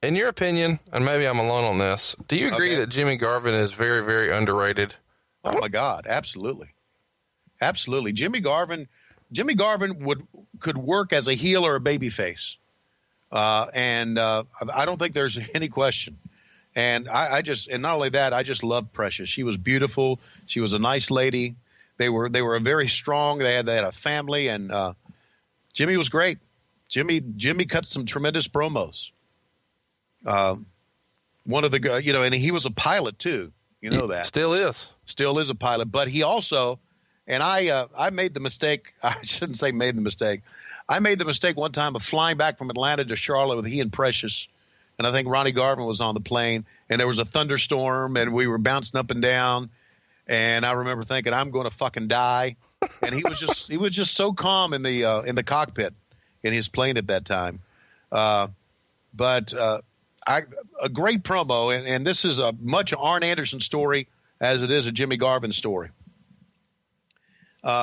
In your opinion, and maybe I'm alone on this, do you agree that Jimmy Garvin is very, very underrated? Oh my God, absolutely. Absolutely. Jimmy Garvin could work as a heel or a baby face. And I don't think there's any question. And and not only that, I just loved Precious. She was beautiful. She was a nice lady. They were very strong. They had a family, and Jimmy was great. Jimmy cut some tremendous promos. One of the, and he was a pilot too. You know that. Still is a pilot, but he also, and I made the mistake. I shouldn't say made the mistake. I made the mistake one time of flying back from Atlanta to Charlotte with he and Precious. And I think Ronnie Garvin was on the plane, and there was a thunderstorm, and we were bouncing up and down. And I remember thinking, I'm going to fucking die. And he was just so calm in the cockpit in his plane at that time. But a great promo, and this is a much Arn Anderson story as it is a Jimmy Garvin story.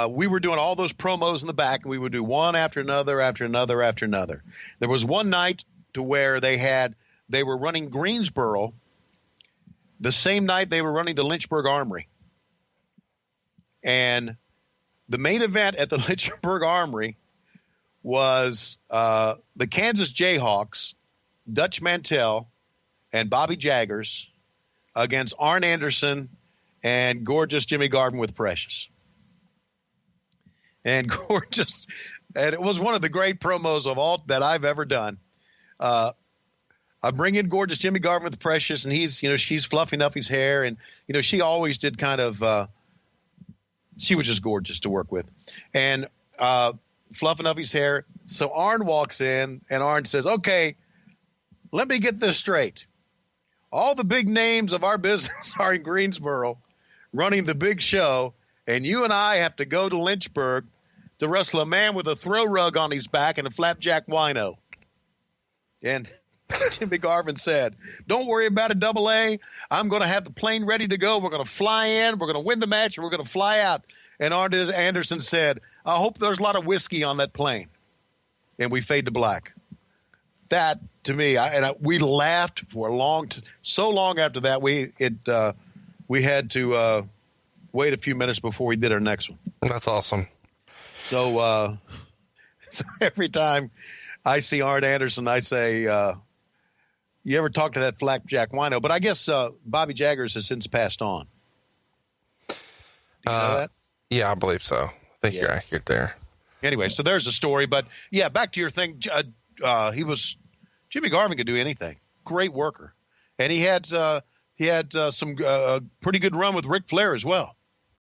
We were doing all those promos in the back, and we would do one after another, after another, after another. There was one night to where they were running Greensboro the same night they were running the Lynchburg Armory. And the main event at the Lynchburg Armory was the Kansas Jayhawks, Dutch Mantell, and Bobby Jaggers against Arn Anderson and gorgeous Jimmy Garvin with Precious. And gorgeous, and it was one of the great promos of all that I've ever done. I bring in gorgeous Jimmy Garvin with Precious, and she's fluffing up his hair, and she always did kind of. She was just gorgeous to work with, and fluffing up his hair. So Arn walks in, and Arn says, "Okay, let me get this straight. All the big names of our business are in Greensboro, running the big show, and you and I have to go to Lynchburg to wrestle a man with a throw rug on his back and a flapjack wino." And Jimmy Garvin said, "Don't worry about a double A. I'm going to have the plane ready to go. We're going to fly in. We're going to win the match, and we're going to fly out." And Arn Anderson said, "I hope there's a lot of whiskey on that plane." And we fade to black. That, to me, we laughed for so long after that, we had to wait a few minutes before we did our next one. That's awesome. So every time I see Arn Anderson, I say, you ever talk to that flapjack wino? But I guess Bobby Jaggers has since passed on. Do you know that? Yeah, I believe so. I think you're accurate there. Anyway, so there's a story. But, yeah, back to your thing. Jimmy Garvin could do anything. Great worker. And he had some pretty good run with Ric Flair as well.